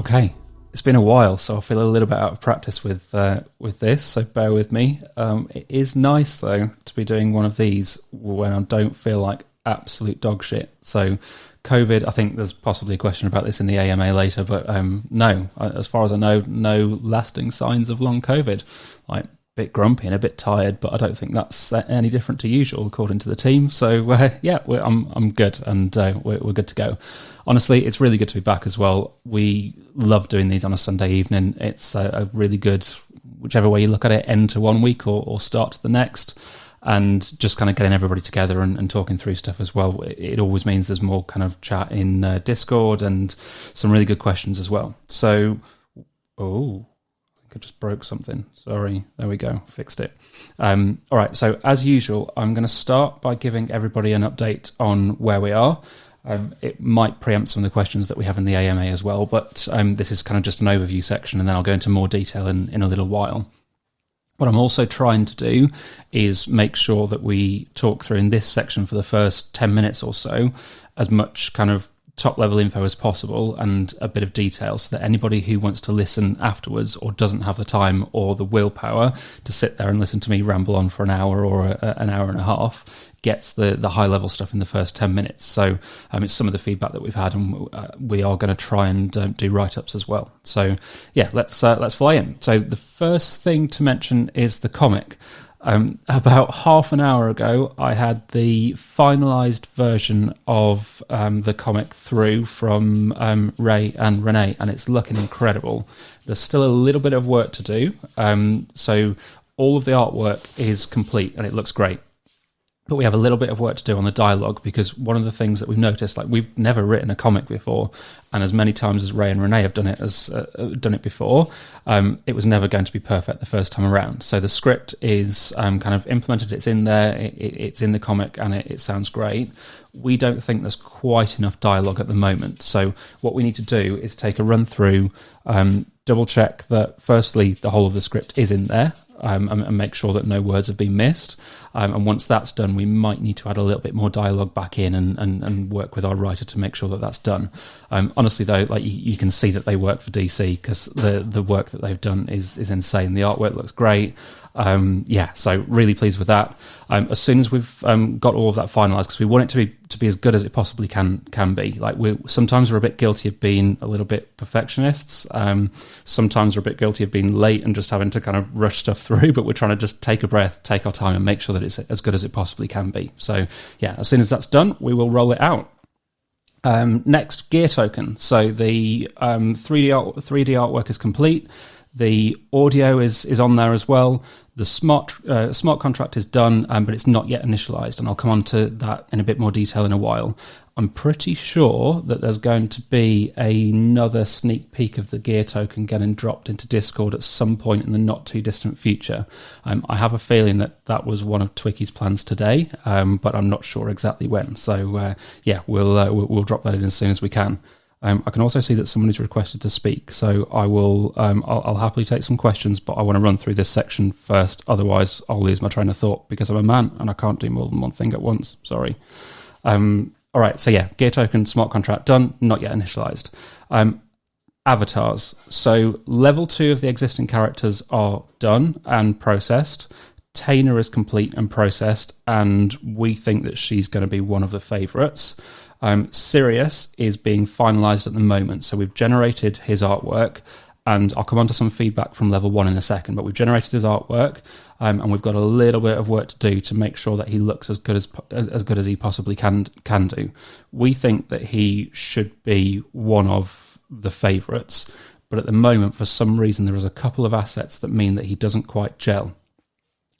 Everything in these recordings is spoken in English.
Okay, it's been a while, so I feel a little bit out of practice with this, so bear with me. It is nice, though, to be doing one of these when I don't feel like absolute dog shit. So COVID, I think there's possibly a question about this in the AMA later, but no, as far as I know, no lasting signs of long COVID. Like, a bit grumpy and a bit tired, but I don't think that's any different to usual, according to the team. So yeah, I'm good, and we're good to go. Honestly, it's really good to be back as well. We love doing these on a Sunday evening. It's a really good, whichever way you look at it, end to one week or start to the next. And just kind of getting everybody together and talking through stuff as well. It always means there's more kind of chat in Discord and some really good questions as well. So, I think I just broke something. Sorry. There we go. Fixed it. All right. So as usual, I'm going to start by giving everybody an update on where we are. It might preempt some of the questions that we have in the AMA as well, but this is kind of just an overview section, and then I'll go into more detail in a little while. What I'm also trying to do is make sure that we talk through in this section for the first 10 minutes or so as much kind of top-level info as possible and a bit of detail, so that anybody who wants to listen afterwards or doesn't have the time or the willpower to sit there and listen to me ramble on for an hour or an hour and a half gets the high-level stuff in the first 10 minutes. So it's some of the feedback that we've had, and we are going to try and do write-ups as well. So yeah, let's fly in. So the first thing to mention is the comic. About half an hour ago, I had the finalised version of the comic through from Ray and Renee, and it's looking incredible. There's still a little bit of work to do. So all of the artwork is complete, and it looks great. But we have a little bit of work to do on the dialogue, because one of the things that we've noticed, like, we've never written a comic before, and as many times as Ray and Renee have done it before, it was never going to be perfect the first time around. So the script is kind of implemented, it's in there, it's in the comic, and it sounds great. We don't think there's quite enough dialogue at the moment. So what we need to do is take a run through, double check that firstly the whole of the script is in there, and make sure that no words have been missed. And once that's done, we might need to add a little bit more dialogue back in and work with our writer to make sure that that's done. Honestly, though, like, you can see that they work for DC, because the work that they've done is insane. The artwork looks great. So really pleased with that. As soon as we've got all of that finalised, because we want it to be as good as it possibly can be. Like, sometimes we're a bit guilty of being a little bit perfectionists. Sometimes we're a bit guilty of being late and just having to kind of rush stuff through, but we're trying to just take a breath, take our time, and make sure that it's as good as it possibly can be. So yeah, as soon as that's done, we will roll it out. Next, gear token. So the 3D artwork is complete. The audio is on there as well. The smart contract is done, but it's not yet initialized, and I'll come on to that in a bit more detail in a while. I'm pretty sure that there's going to be another sneak peek of the gear token getting dropped into Discord at some point in the not too distant future. I have a feeling that was one of Twicky's plans today, but I'm not sure exactly when. So we'll drop that in as soon as we can. I can also see that someone has requested to speak, so I will. I'll happily take some questions, but I want to run through this section first. Otherwise, I'll lose my train of thought, because I'm a man and I can't do more than one thing at once. Sorry. All right. So yeah, gear token, smart contract done, not yet initialized. Avatars. So level 2 of the existing characters are done and processed. Taina is complete and processed, and we think that she's going to be one of the favourites. Sirius is being finalised at the moment, so we've generated his artwork, and I'll come on to some feedback from level 1 in a second, but we've generated his artwork, and we've got a little bit of work to do to make sure that he looks as good as he possibly can do. We think that he should be one of the favourites, but at the moment, for some reason, there is a couple of assets that mean that he doesn't quite gel.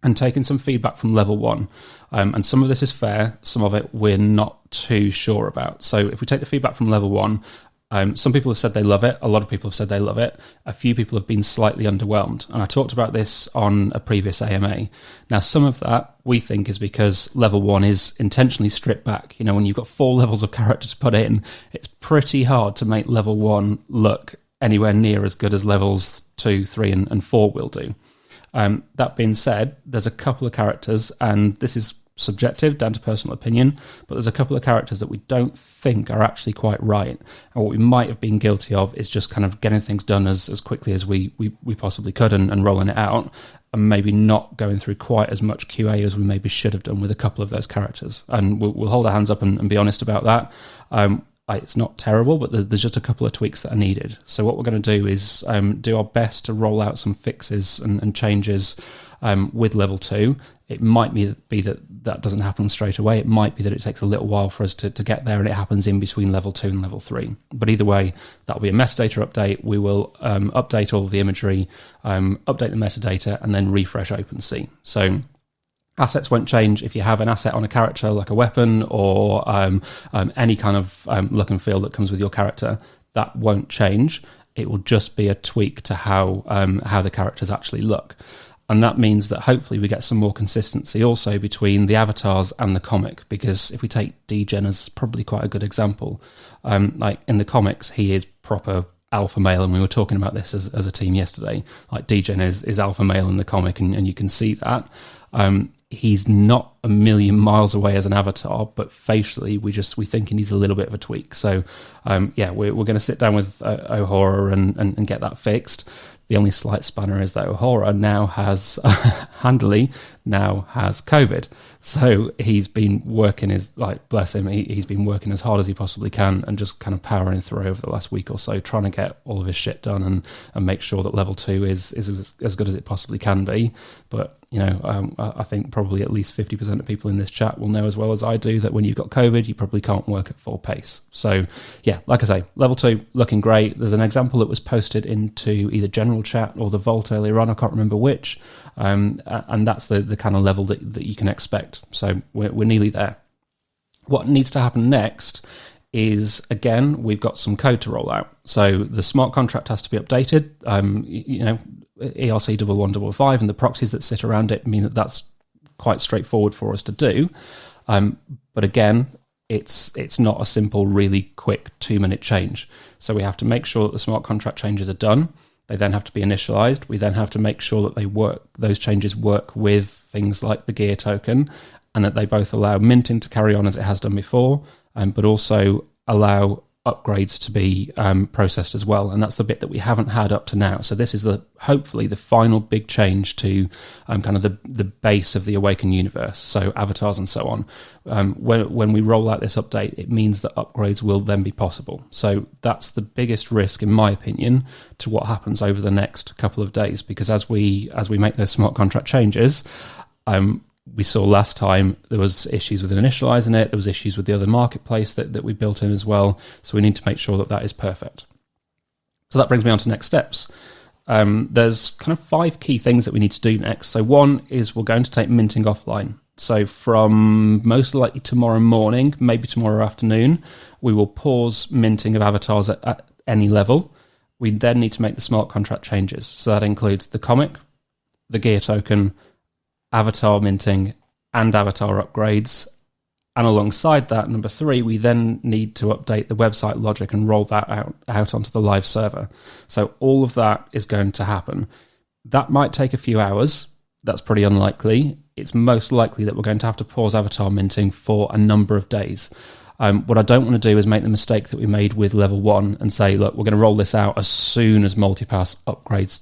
And taking some feedback from level 1, and some of this is fair, some of it we're not too sure about. So if we take the feedback from level 1, some people have said they love it, a lot of people have said they love it, a few people have been slightly underwhelmed, and I talked about this on a previous AMA. Now, some of that we think is because level 1 is intentionally stripped back. You know, when you've got 4 levels of character to put in, it's pretty hard to make level 1 look anywhere near as good as levels 2, 3 and 4 will do. That being said, there's a couple of characters, and this is subjective, down to personal opinion, but there's a couple of characters that we don't think are actually quite right. And what we might have been guilty of is just kind of getting things done as quickly as we possibly could and rolling it out, and maybe not going through quite as much QA as we maybe should have done with a couple of those characters. And we'll hold our hands up and be honest about that. It's not terrible, but there's just a couple of tweaks that are needed. So what we're going to do is do our best to roll out some fixes and changes with level 2. It might be that doesn't happen straight away. It might be that it takes a little while for us to get there, and it happens in between level 2 and level 3. But either way, that'll be a metadata update. We will update all of the imagery, update the metadata, and then refresh OpenSea. So assets won't change. If you have an asset on a character like a weapon or any kind of look and feel that comes with your character, that won't change. It will just be a tweak to how the characters actually look. And that means that hopefully we get some more consistency also between the avatars and the comic, because if we take Degen as probably quite a good example, like in the comics, he is proper alpha male, and we were talking about this as a team yesterday. Like Degen is alpha male in the comic, and you can see that. He's not a million miles away as an avatar, but facially we think he needs a little bit of a tweak. So we're going to sit down with Ohora and get that fixed. The only slight spanner is that Ohora now has handily has COVID. So he's been working bless him, he's been working as hard as he possibly can and just kind of powering through over the last week or so, trying to get all of his shit done and make sure that level 2 is as good as it possibly can be. But I think probably at least 50% of people in this chat will know as well as I do that when you've got COVID, you probably can't work at full pace. So yeah, like I say, level 2 looking great. There's an example that was posted into either general chat or the vault earlier on, I can't remember which, and that's the kind of level that you can expect. So we're nearly there. What needs to happen next is, again, we've got some code to roll out. So the smart contract has to be updated. ERC 1155 and the proxies that sit around it mean that that's quite straightforward for us to do. But again, it's not a simple, really quick 2-minute change. So we have to make sure that the smart contract changes are done. They then have to be initialized. We then have to make sure that those changes work with things like the gear token, and that they both allow minting to carry on as it has done before, but also allow upgrades to be processed as well. And that's the bit that we haven't had up to now. So this is hopefully the final big change to kind of the base of the Awakened universe, so avatars and so on. When we roll out this update, it means that upgrades will then be possible. So that's the biggest risk, in my opinion, to what happens over the next couple of days, because as we make those smart contract changes, we saw last time there was issues with initializing it. There was issues with the other marketplace that we built in as well. So we need to make sure that is perfect. So that brings me on to next steps. There's kind of 5 key things that we need to do next. So one is we're going to take minting offline. So from most likely tomorrow morning, maybe tomorrow afternoon, we will pause minting of avatars at any level. We then need to make the smart contract changes. So that includes the comic, the gear token, avatar minting, and avatar upgrades. And alongside that, number 3, we then need to update the website logic and roll that out onto the live server. So all of that is going to happen. That might take a few hours. That's pretty unlikely. It's most likely that we're going to have to pause avatar minting for a number of days. What I don't want to do is make the mistake that we made with level 1 and say, look, we're going to roll this out as soon as multipass upgrades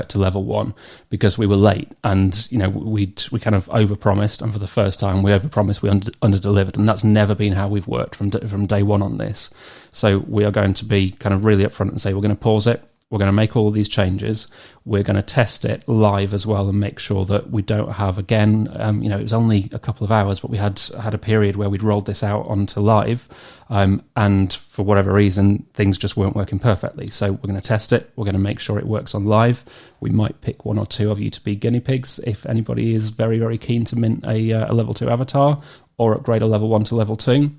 to level 1, because we were late and we kind of overpromised, and for the first time we overpromised, we underdelivered, and that's never been how we've worked from day one on this. So we are going to be kind of really upfront and say we're going to pause it. We're going to make all of these changes. We're going to test it live as well and make sure that we don't have, again, it was only a couple of hours, but we had a period where we'd rolled this out onto live, and for whatever reason, things just weren't working perfectly. So we're going to test it. We're going to make sure it works on live. We might pick 1 or 2 of you to be guinea pigs if anybody is very, very keen to mint a level 2 avatar or upgrade a level 1 to level 2.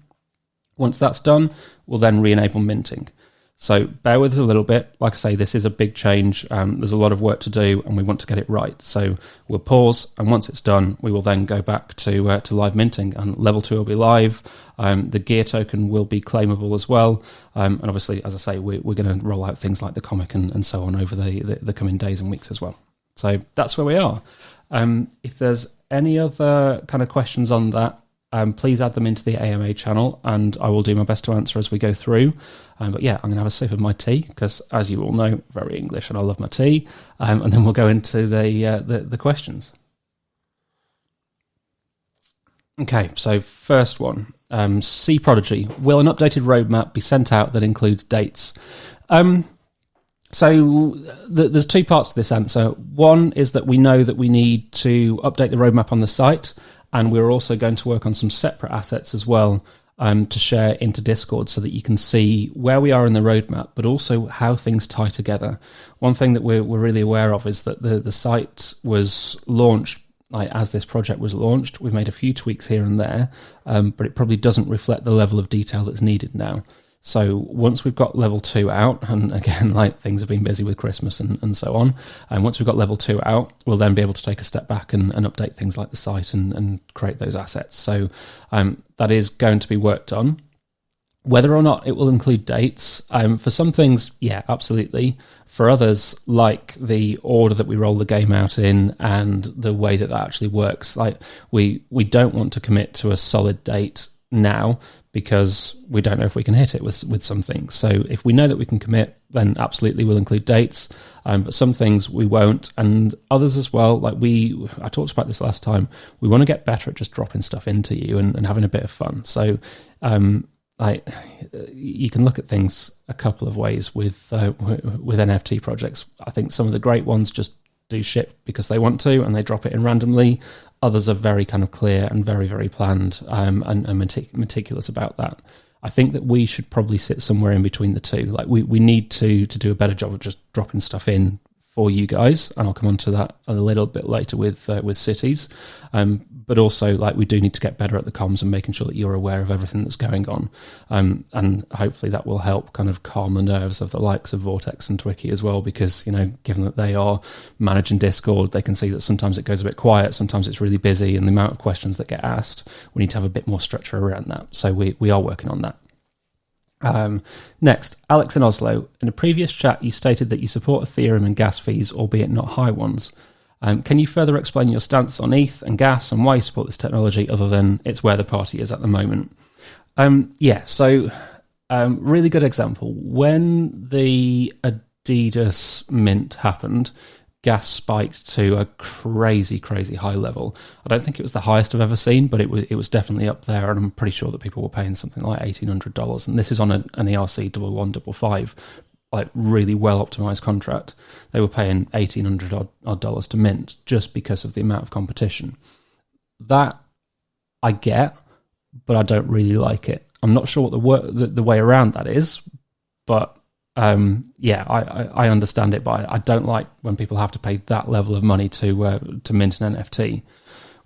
Once that's done, we'll then re-enable minting. So bear with us a little bit. Like I say, this is a big change. There's a lot of work to do, and we want to get it right. So we'll pause, and once it's done, we will then go back to live minting, and level 2 will be live. The gear token will be claimable as well. And obviously, as I say, we're going to roll out things like the comic and so on over the coming days and weeks as well. So that's where we are. If there's any other kind of questions on that, please add them into the AMA channel, and I will do my best to answer as we go through. But yeah, I'm going to have a sip of my tea because, as you all know, very English, and I love my tea. And then we'll go into the questions. Okay, so first one, C Prodigy. Will an updated roadmap be sent out that includes dates? So there's two parts to this answer. One is that we know that we need to update the roadmap on the site, and we're also going to work on some separate assets as well to share into Discord so that you can see where we are in the roadmap, but also how things tie together. One thing that we're really aware of is that the site was launched, like as this project was launched. We've made a few tweaks here and there, but it probably doesn't reflect the level of detail that's needed now. So once we've got level 2 out, and again, like things have been busy with Christmas and so on, and once we've got level 2 out, we'll then be able to take a step back and update things like the site and create those assets. So that is going to be worked on. Whether or not it will include dates, for some things, yeah, absolutely. For others, like the order that we roll the game out in and the way that actually works, like we don't want to commit to a solid date now, because we don't know if we can hit it with some things. So if we know that we can commit, then absolutely we'll include dates. But some things we won't, and others as well. Like I talked about this last time. We want to get better at just dropping stuff into you and having a bit of fun. So like you can look at things a couple of ways with NFT projects. I think some of the great ones just do shit because they want to and they drop it in randomly. Others are very kind of clear and very, very planned and meticulous about that. I think that we should probably sit somewhere in between the two. Like we need to do a better job of just dropping stuff in for you guys, and I'll come on to that a little bit later with cities. But also, like, we do need to get better at the comms and making sure that you're aware of everything that's going on. And hopefully that will help kind of calm the nerves of the likes of Vortex and Twicky as well, because, you know, given that they are managing Discord, they can see that sometimes it goes a bit quiet, sometimes it's really busy, and the amount of questions that get asked, we need to have a bit more structure around that. So we are working on that. Next, Alex in Oslo. In a previous chat, you stated that you support Ethereum and gas fees, albeit not high ones. Can you further explain your stance on ETH and gas and why you support this technology, other than it's where the party is at the moment? So really good example. When the Adidas mint happened, gas spiked to a crazy, crazy high level. I don't think it was the highest I've ever seen, but it was definitely up there, and I'm pretty sure that people were paying something like $1,800. And this is on an ERC 1155, like really well optimized contract. They were paying $1,800 to mint just because of the amount of competition. That I get, but I don't really like it. I'm not sure what the way around that is, but I understand it, but I don't like when people have to pay that level of money to mint an NFT.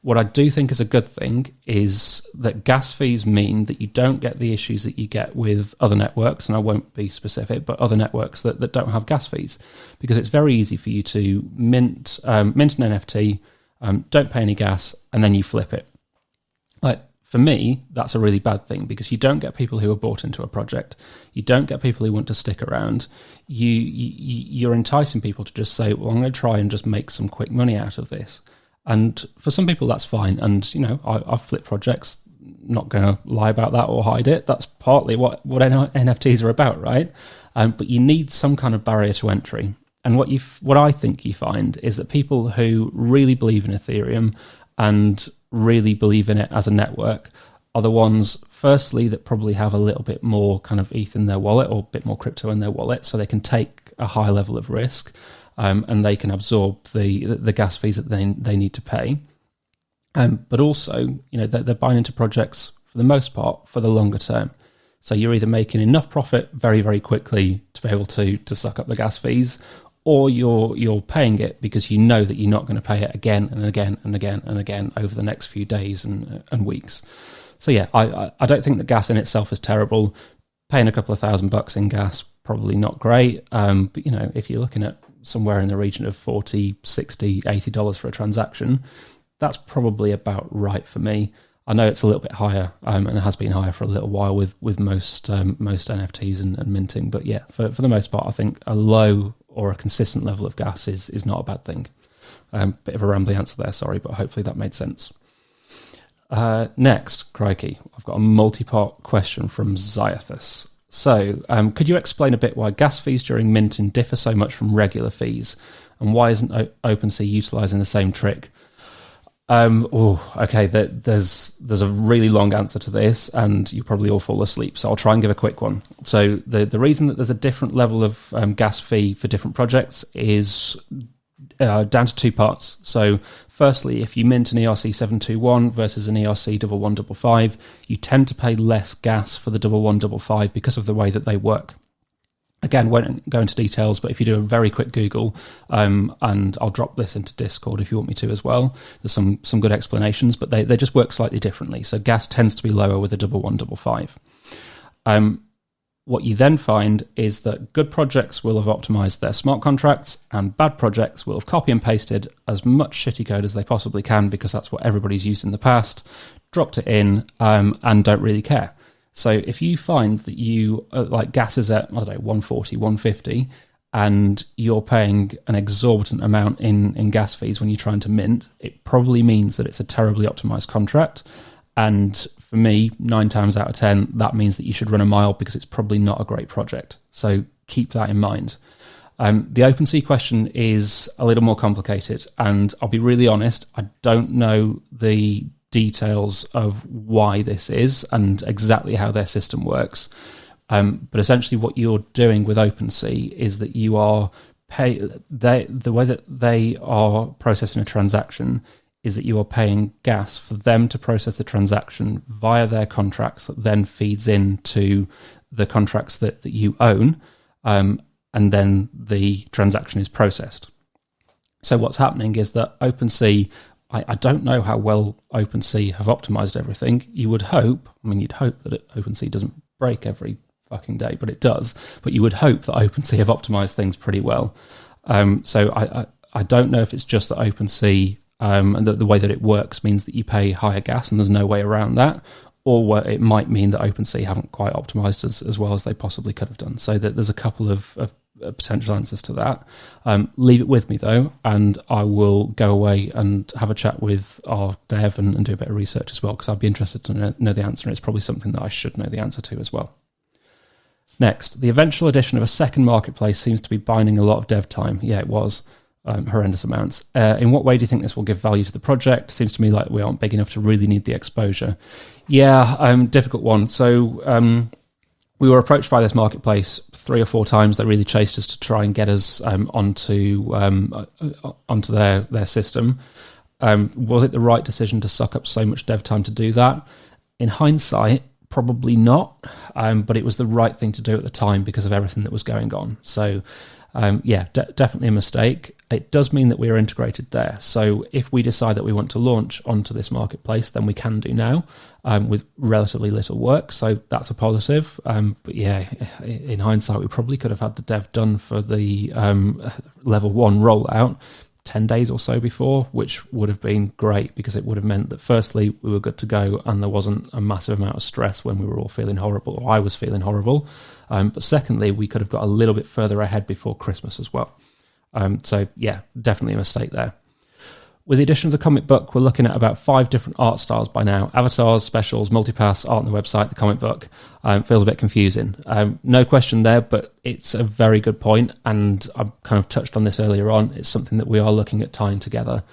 What I do think is a good thing is that gas fees mean that you don't get the issues that you get with other networks, and I won't be specific, but other networks that don't have gas fees, because it's very easy for you to mint an NFT, don't pay any gas, and then you flip it. Like, for me, that's a really bad thing, because you don't get people who are bought into a project. You don't get people who want to stick around. You're enticing people to just say, well, I'm going to try and just make some quick money out of this. And for some people, that's fine. And, you know, I've flipped projects, not going to lie about that or hide it. That's partly what NFTs are about, right? But you need some kind of barrier to entry. And what I think you find is that people who really believe in Ethereum and really believe in it as a network are the ones, firstly, that probably have a little bit more kind of ETH in their wallet or a bit more crypto in their wallet, so they can take a high level of risk, and they can absorb the gas fees that they need to pay. But also, you know, they're buying into projects for the most part for the longer term. So you're either making enough profit very, very quickly to be able to suck up the gas fees, or you're paying it because you know that you're not going to pay it again and again and again and again over the next few days and weeks. So yeah, I don't think that gas in itself is terrible. Paying a couple of $1,000 in gas, probably not great. But, you know, if you're looking at somewhere in the region of $40, $60, $80 for a transaction, that's probably about right for me. I know it's a little bit higher, and it has been higher for a little while with most NFTs and minting. But yeah, for the most part, I think a low or a consistent level of gas is not a bad thing. Bit of a rambling answer there, sorry, but hopefully that made sense. Next, crikey, I've got a multi-part question from Xiathus. So, could you explain a bit why gas fees during minting differ so much from regular fees, and why isn't OpenSea utilising the same trick? Okay, there's a really long answer to this, and you probably all fall asleep, so I'll try and give a quick one. So the reason that there's a different level of gas fee for different projects is down to two parts. So firstly, if you mint an ERC 721 versus an ERC 1155, you tend to pay less gas for the 1155 because of the way that they work. Again, won't go into details, but if you do a very quick Google, and I'll drop this into Discord if you want me to as well, there's some good explanations, but they just work slightly differently. So gas tends to be lower with a 1155. What you then find is that good projects will have optimized their smart contracts, and bad projects will have copy and pasted as much shitty code as they possibly can, because that's what everybody's used in the past, dropped it in, and don't really care. So if you find that you, like gas is at, 140, 150, and you're paying an exorbitant amount in gas fees when you're trying to mint, it probably means that it's a terribly optimized contract. And for me, 9 times out of 10, that means that you should run a mile, because it's probably not a great project. So keep that in mind. The OpenSea question is a little more complicated, and I'll be really honest, I don't know the details of why this is and exactly how their system works. But essentially what you're doing with OpenSea is that you are the way that they are processing a transaction is that you are paying gas for them to process the transaction via their contracts that then feeds into the contracts that you own, and then the transaction is processed. So what's happening is that OpenSea, I don't know how well OpenSea have optimized everything. You'd hope that OpenSea doesn't break every fucking day, but it does. But you would hope that OpenSea have optimized things pretty well. So I don't know if it's just that OpenSea and the way that it works means that you pay higher gas and there's no way around that, or it might mean that OpenSea haven't quite optimized as well as they possibly could have done. So that there's a couple of potential answers to that. Leave it with me though, and I will go away and have a chat with our dev and do a bit of research as well, because I'd be interested to know the answer, and it's probably something that I should know the answer to as well. Next, the eventual addition of a second marketplace seems to be binding a lot of dev time. Yeah, it was. Horrendous amounts. In what way do you think this will give value to the project? Seems to me like we aren't big enough to really need the exposure. Yeah, difficult one. So we were approached by this marketplace 3 or 4 times. They really chased us to try and get us onto their system. Was it the right decision to suck up so much dev time to do that? In hindsight, probably not, but it was the right thing to do at the time because of everything that was going on. So definitely a mistake. It does mean that we are integrated there. So if we decide that we want to launch onto this marketplace, then we can do now with relatively little work. So that's a positive. But yeah, in hindsight, we probably could have had the dev done for the level 1 rollout 10 days or so before, which would have been great, because it would have meant that firstly, we were good to go and there wasn't a massive amount of stress when we were all feeling horrible, or I was feeling horrible. But secondly, we could have got a little bit further ahead before Christmas as well. So yeah, definitely a mistake there. With the addition of the comic book, we're looking at about 5 different art styles by now. Avatars, specials, multipass, art on the website, the comic book. Feels a bit confusing. No question there, but it's a very good point, and I kind of touched on this earlier on. It's something that we are looking at tying together.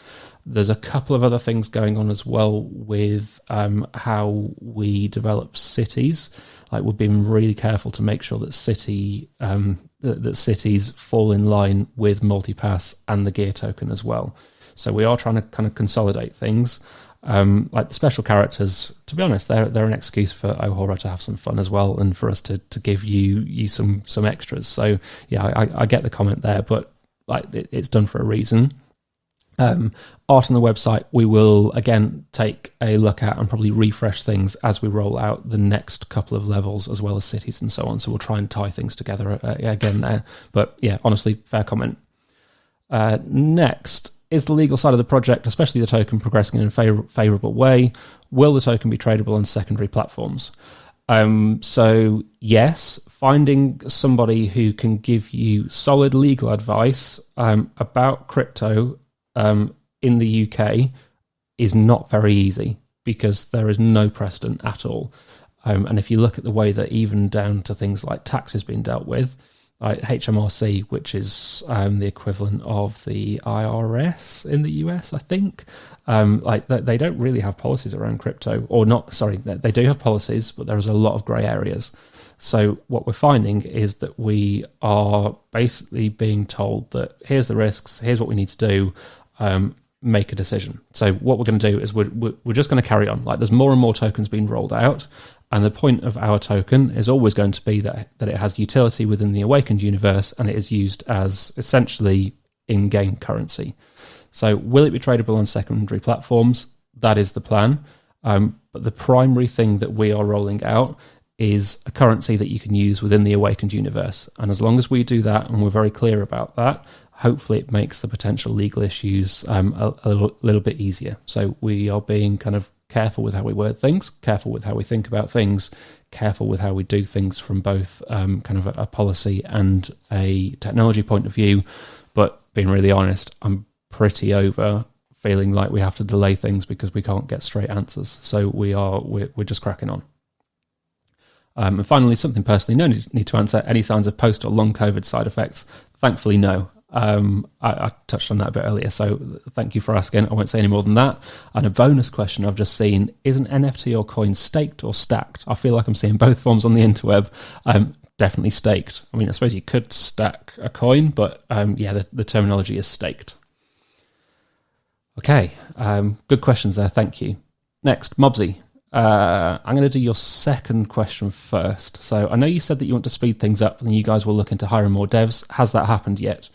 There's a couple of other things going on as well with how we develop cities. Like, we're being really careful to make sure that cities fall in line with multipass and the gear token as well. So we are trying to kind of consolidate things. Like the special characters, to be honest, they're an excuse for Ohora to have some fun as well, and for us to give you some extras. So yeah, I get the comment there, but like it's done for a reason. Art on the website, we will again take a look at and probably refresh things as we roll out the next couple of levels, as well as cities and so on. So we'll try and tie things together again there. But yeah, honestly, fair comment. Next, is the legal side of the project, especially the token, progressing in a favourable way? Will the token be tradable on secondary platforms? So yes, finding somebody who can give you solid legal advice about crypto in the UK is not very easy because there is no precedent at all. And if you look at the way that even down to things like tax is being dealt with, like HMRC, which is the equivalent of the IRS in the US, I think, like they don't really have policies around crypto, or not. Sorry, they do have policies, but there's a lot of grey areas. So what we're finding is that we are basically being told that here's the risks, here's what we need to do, make a decision. So what we're going to do is we're just going to carry on. Like there's more and more tokens being rolled out. And the point of our token is always going to be that it has utility within the Awakened universe, and it is used as essentially in-game currency. So will it be tradable on secondary platforms? That is the plan. But the primary thing that we are rolling out is a currency that you can use within the Awakened universe. And as long as we do that, and we're very clear about that, hopefully it makes the potential legal issues a little bit easier. So we are being kind of careful with how we word things, careful with how we think about things, careful with how we do things from both kind of a policy and a technology point of view. But being really honest, I'm pretty over feeling like we have to delay things because we can't get straight answers. So we're just cracking on. And finally, something personally, no need to answer. Any signs of post or long COVID side effects? Thankfully, no. I touched on that a bit earlier, so thank you for asking. I won't say any more than that. And a bonus question I've just seen, is an NFT or coin staked or stacked? I feel like I'm seeing both forms on the interweb. Definitely staked. I mean, I suppose you could stack a coin, but yeah, the terminology is staked. Okay, good questions there, thank you. Next, Mobsy. I'm going to do your second question first. So I know you said that you want to speed things up and you guys will look into hiring more devs. Has that happened yet?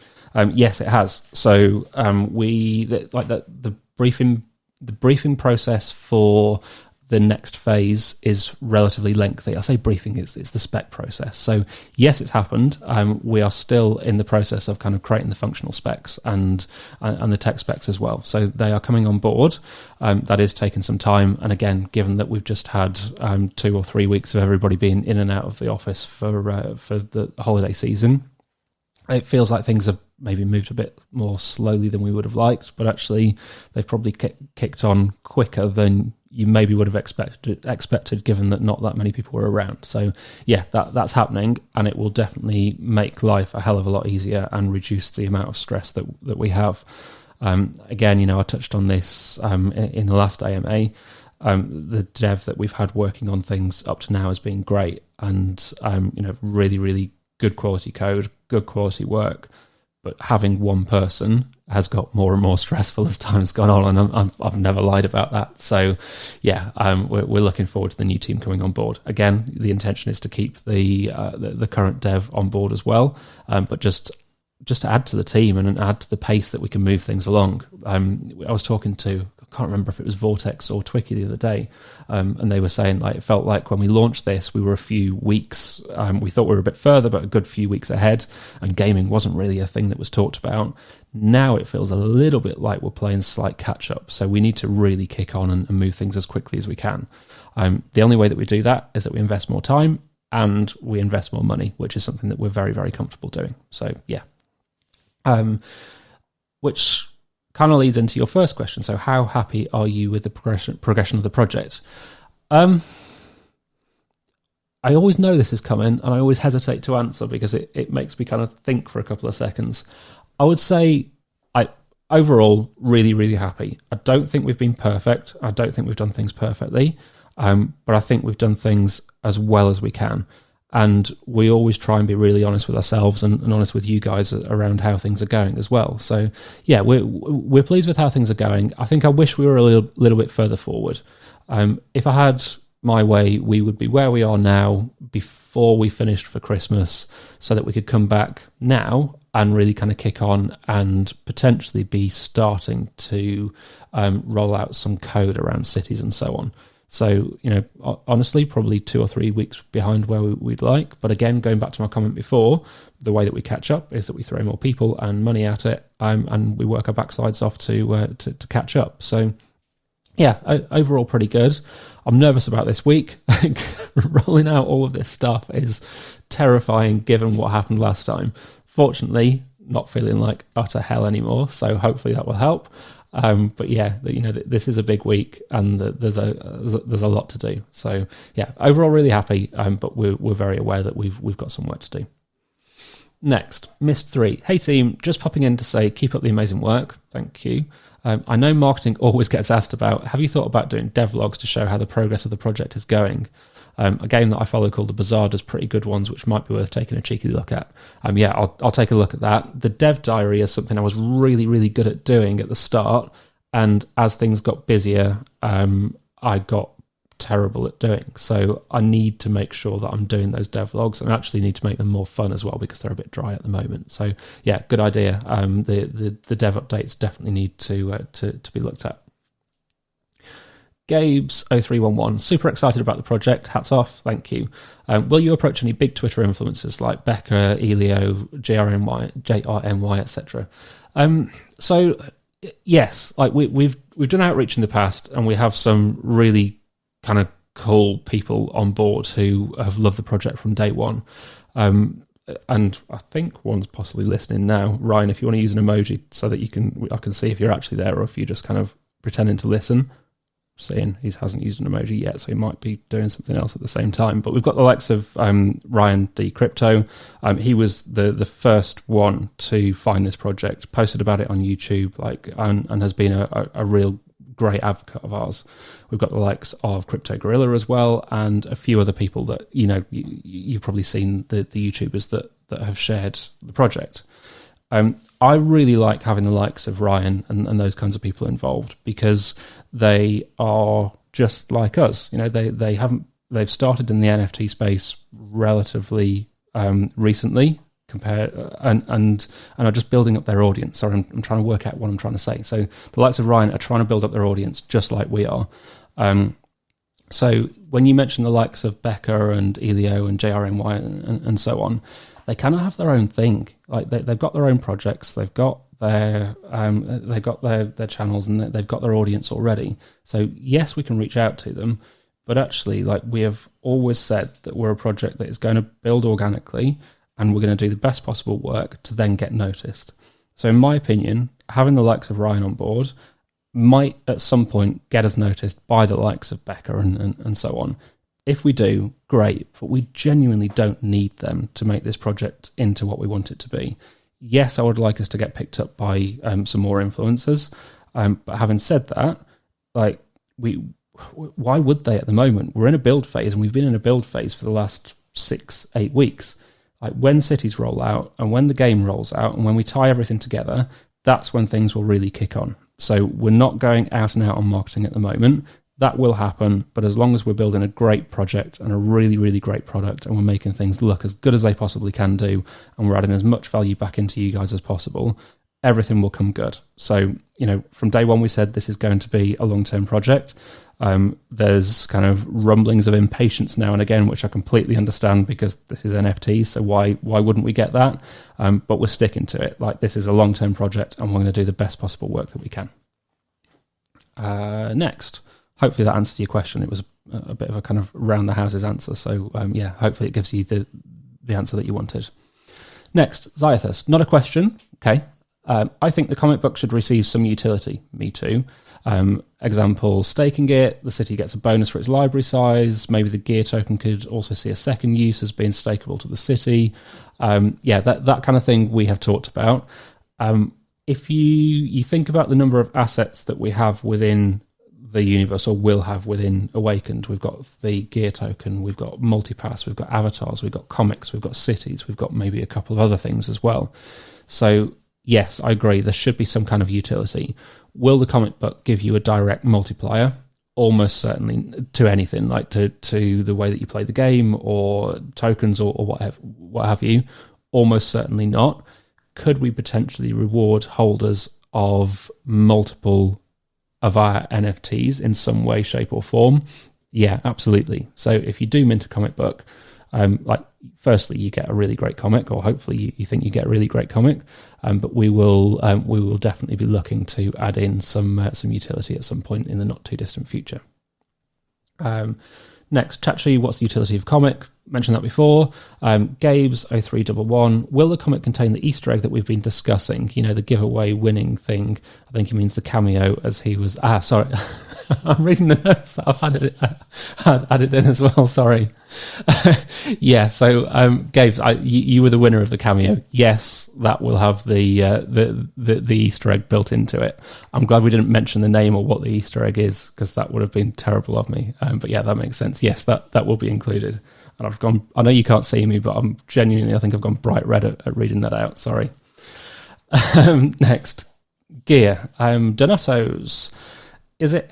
Yes, it has. So the briefing process for the next phase is relatively lengthy. I say briefing, it's the spec process. So yes, it's happened. We are still in the process of kind of creating the functional specs and the tech specs as well. So they are coming on board. That is taking some time. And again, given that we've just had 2 or 3 weeks of everybody being in and out of the office for the holiday season, it feels like things have maybe moved a bit more slowly than we would have liked, but actually they've probably kicked on quicker than you maybe would have expected, given that not that many people were around. So yeah, that's happening, and it will definitely make life a hell of a lot easier and reduce the amount of stress that we have. Again, I touched on this in the last AMA. The dev that we've had working on things up to now has been great, and really, really good quality code, good quality work. But having one person has got more and more stressful as time's gone on, and I've never lied about that. So, yeah, we're looking forward to the new team coming on board. Again, the intention is to keep the current dev on board as well, but just to add to the team and add to the pace that we can move things along. I was talking to, I can't remember if it was Vortex or Twicky the other day, and they were saying like it felt like when we launched this, we were a few weeks, we thought we were a bit further, but a good few weeks ahead, and gaming wasn't really a thing that was talked about. Now it feels a little bit like we're playing slight catch-up, so we need to really kick on and move things as quickly as we can. The only way that we do that is that we invest more time and we invest more money, which is something that we're very, very comfortable doing. So, yeah. Which kind of leads into your first question. So how happy are you with the progression of the project? I always know this is coming, and I always hesitate to answer because it makes me kind of think for a couple of seconds. I would say overall really, really happy. I don't think we've been perfect. I don't think we've done things perfectly, but I think we've done things as well as we can. And we always try and be really honest with ourselves and honest with you guys around how things are going as well. So yeah, we're pleased with how things are going. I think I wish we were a little bit further forward. If I had my way, we would be where we are now before we finished for Christmas, so that we could come back now and really kind of kick on and potentially be starting to roll out some code around cities and so on. So, honestly, probably 2 or 3 weeks behind where we'd like. But again, going back to my comment before, the way that we catch up is that we throw more people and money at it, and we work our backsides off to catch up. So, yeah, overall pretty good. I'm nervous about this week. Rolling out all of this stuff is terrifying given what happened last time. Fortunately, not feeling like utter hell anymore, so hopefully that will help. But yeah, this is a big week, and there's a lot to do. So yeah, overall really happy, but we're very aware that we've got some work to do. Next, Mist3. Hey team, just popping in to say keep up the amazing work. Thank you. I know marketing always gets asked about. Have you thought about doing devlogs to show how the progress of the project is going? A game that I follow called The Bazaar does pretty good ones, which might be worth taking a cheeky look at. Yeah, I'll take a look at that. The dev diary is something I was really, really good at doing at the start, and as things got busier, I got terrible at doing. So I need to make sure that I'm doing those devlogs, and actually need to make them more fun as well, because they're a bit dry at the moment. So yeah, good idea. The dev updates definitely need to be looked at. Gabes0311, super excited about the project. Hats off, thank you. Will you approach any big Twitter influencers like Becca, Elio, JRNY, etc.? So yes, like we've done outreach in the past, and we have some really kind of cool people on board who have loved the project from day one. And I think one's possibly listening now. Ryan, if you want to use an emoji so that I can see if you're actually there, or if you're just kind of pretending to listen. Saying he hasn't used an emoji yet, so he might be doing something else at the same time. But we've got the likes of Ryan D. Crypto. He was the first one to find this project, posted about it on YouTube, and has been a real great advocate of ours. We've got the likes of Crypto Gorilla as well, and a few other people that you've probably seen the YouTubers that have shared the project. I really like having the likes of Ryan and those kinds of people involved, because they are just like us. They've started in the NFT space relatively recently, and are just building up their audience. Sorry, I'm trying to work out what I'm trying to say. So the likes of Ryan are trying to build up their audience just like we are. So when you mention the likes of Becca and Elio and JRNY and so on, they kind of have their own thing. Like they've got their own projects, they've got their channels, and they've got their audience already. So yes, we can reach out to them, but actually, like we have always said, that we're a project that is going to build organically, and we're going to do the best possible work to then get noticed. So in my opinion, having the likes of Ryan on board might at some point get us noticed by the likes of Becca and so on. If we do, great, but we genuinely don't need them to make this project into what we want it to be. Yes, I would like us to get picked up by some more influencers, but having said that, why would they at the moment? We're in a build phase, and we've been in a build phase for the last 6-8 weeks. Like when cities roll out, and when the game rolls out, and when we tie everything together, that's when things will really kick on. So we're not going out and out on marketing at the moment. That will happen, but as long as we're building a great project and a really, really great product, and we're making things look as good as they possibly can do, and we're adding as much value back into you guys as possible, everything will come good. So, from day one, we said this is going to be a long-term project. There's kind of rumblings of impatience now and again, which I completely understand, because this is NFTs, so why wouldn't we get that? But we're sticking to it. Like, this is a long-term project, and we're going to do the best possible work that we can. Next. Hopefully that answers your question. It was a bit of a kind of round the houses answer. So hopefully it gives you the answer that you wanted. Next, Zythus. Not a question. Okay. I think the comic book should receive some utility. Me too. Example, staking it. The city gets a bonus for its library size. Maybe the gear token could also see a second use as being stakeable to the city. That kind of thing we have talked about. If you think about the number of assets that we have within the universe, or will have within Awakened, we've got the gear token, we've got multipass, we've got avatars, we've got comics, we've got cities, we've got maybe a couple of other things as well. So yes, I agree, there should be some kind of utility. Will the comic book give you a direct multiplier? Almost certainly, to anything, like to the way that you play the game, or tokens, or what have you. Almost certainly not. Could we potentially reward holders of multiple of our NFTs in some way, shape, or form? Yeah, absolutely. So if you do mint a comic book, firstly, you get a really great comic, or hopefully you think you get a really great comic. But we will definitely be looking to add in some utility at some point in the not too distant future. Next, Chachi, what's the utility of comic? Mentioned that before. Gabe's 0311, will the comic contain the Easter egg that we've been discussing? You know, the giveaway winning thing. I think he means the cameo as he was... sorry. I'm reading the notes that I've added in as well, sorry. Yeah, so Gabe's, you were the winner of the cameo. Yes, that will have the Easter egg built into it. I'm glad we didn't mention the name or what the Easter egg is, because that would have been terrible of me. But yeah, that makes sense. Yes, that will be included. And I've gone, I know you can't see me, but I'm genuinely, I think I've gone bright red at reading that out, sorry. Next, gear. Donatos. Is it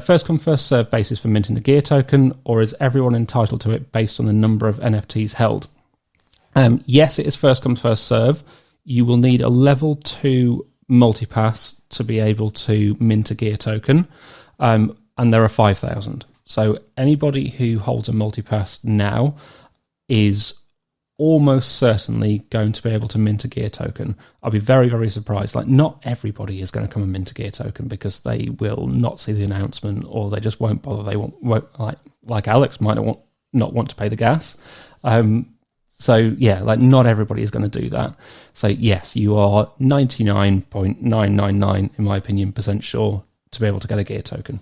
first come, first serve basis for minting a gear token, or is everyone entitled to it based on the number of NFTs held? Yes, it is first come, first serve. You will need a level 2 multipass to be able to mint a gear token, and there are 5,000. So anybody who holds a multipass now is almost certainly going to be able to mint a gear token. I'll be very, very surprised. Like, not everybody is going to come and mint a gear token because they will not see the announcement, or they just won't bother. They won't like Alex might not want to pay the gas. So yeah, like, not everybody is going to do that. So yes, you are 99.999, in my opinion, % sure to be able to get a gear token.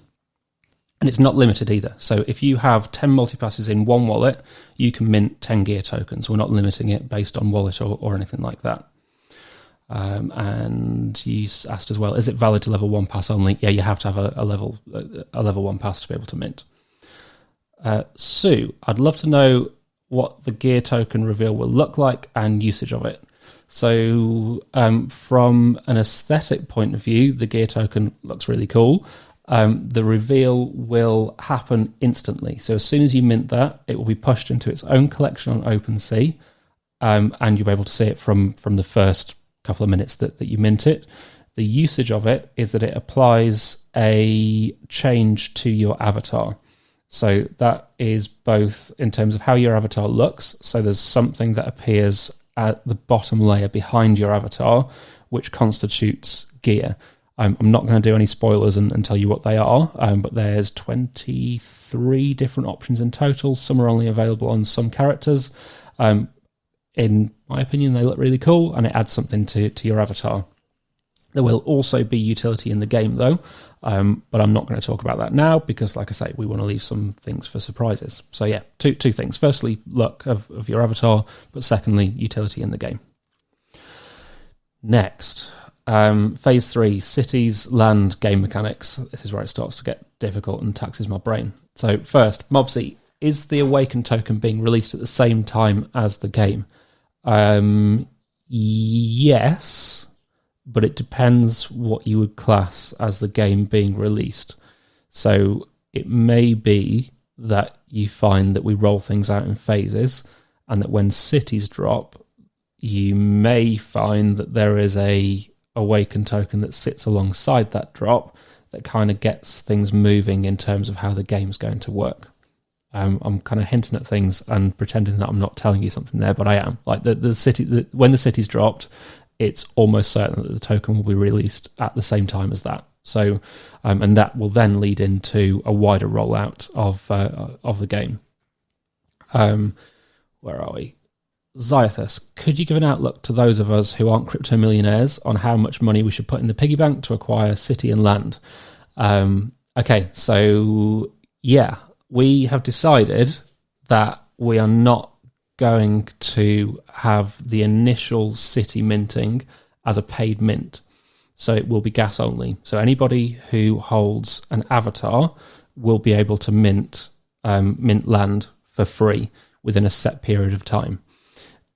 And it's not limited either. So if you have 10 multipasses in one wallet, you can mint 10 gear tokens. We're not limiting it based on wallet or anything like that. And you asked as well, is it valid to level 1 pass only? Yeah, you have to have a level 1 pass to be able to mint. Sue, I'd love to know what the gear token reveal will look like and usage of it. So from an aesthetic point of view, the gear token looks really cool. The reveal will happen instantly. So as soon as you mint that, it will be pushed into its own collection on OpenSea, and you'll be able to see it from the first couple of minutes that you mint it. The usage of it is that it applies a change to your avatar. So that is both in terms of how your avatar looks. So there's something that appears at the bottom layer behind your avatar, which constitutes gear. I'm not going to do any spoilers and tell you what they are, but there's 23 different options in total. Some are only available on some characters. In my opinion, they look really cool, and it adds something to your avatar. There will also be utility in the game, though, but I'm not going to talk about that now because, like I say, we want to leave some things for surprises. So yeah, two things. Firstly, look of your avatar, but secondly, utility in the game. Next, phase 3, cities, land, game mechanics. This is where it starts to get difficult and taxes my brain. So first, Mobsy, is the Awaken token being released at the same time as the game? Yes, but it depends what you would class as the game being released. So it may be that you find that we roll things out in phases, and that when cities drop, you may find that there is a Awaken token that sits alongside that drop that kind of gets things moving in terms of how the game's going to work. I'm kind of hinting at things and pretending that I'm not telling you something there, but I am. Like the city, when the city's dropped, it's almost certain that the token will be released at the same time as that. So, and that will then lead into a wider rollout of the game. Where are we? Zythus, could you give an outlook to those of us who aren't crypto millionaires on how much money we should put in the piggy bank to acquire city and land? Okay, so yeah, we have decided that we are not going to have the initial city minting as a paid mint. So it will be gas only. So anybody who holds an avatar will be able to mint land for free within a set period of time.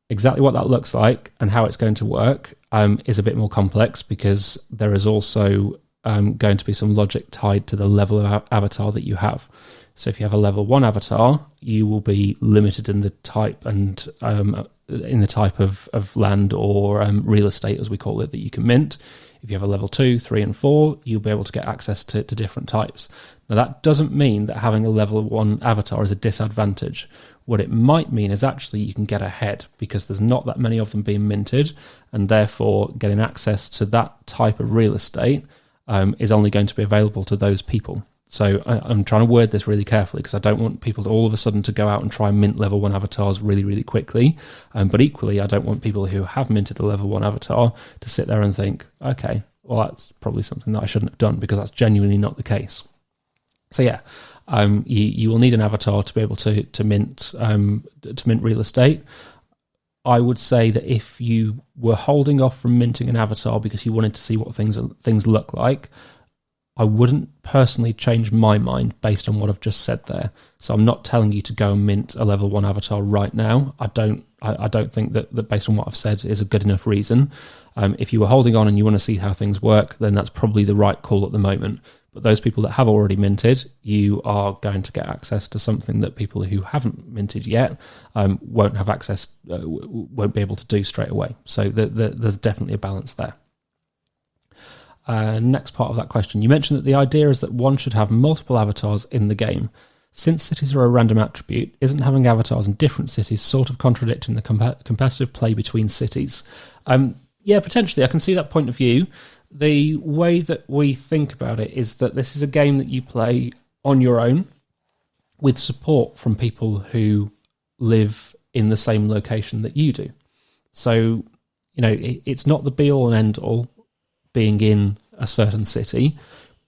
Exactly what that looks like and how it's going to work is a bit more complex, because there is also going to be some logic tied to the level of avatar that you have. So if you have a level 1 avatar, you will be limited in the type and in the type of land or real estate, as we call it, that you can mint. If you have a level 2, 3, and 4, you'll be able to get access to different types. Now, that doesn't mean that having a level 1 avatar is a disadvantage. What it might mean is actually you can get ahead, because there's not that many of them being minted, and therefore getting access to that type of real estate is only going to be available to those people. So I'm trying to word this really carefully because I don't want people to all of a sudden to go out and try and mint level 1 avatars really, really quickly. But equally, I don't want people who have minted a level 1 avatar to sit there and think, okay, well, that's probably something that I shouldn't have done, because that's genuinely not the case. So yeah, you will need an avatar to be able to mint real estate. I would say that if you were holding off from minting an avatar because you wanted to see what things look like, I wouldn't personally change my mind based on what I've just said there. So I'm not telling you to go and mint a level 1 avatar right now. I don't think that based on what I've said is a good enough reason. If you were holding on and you want to see how things work, then that's probably the right call at the moment. But those people that have already minted, you are going to get access to something that people who haven't minted yet won't have access, won't be able to do straight away. So there's definitely a balance there. Next part of that question. You mentioned that the idea is that one should have multiple avatars in the game. Since cities are a random attribute, isn't having avatars in different cities sort of contradicting the competitive play between cities? Yeah, potentially. I can see that point of view. The way that we think about it is that this is a game that you play on your own with support from people who live in the same location that you do. So, it's not the be-all and end-all being in a certain city,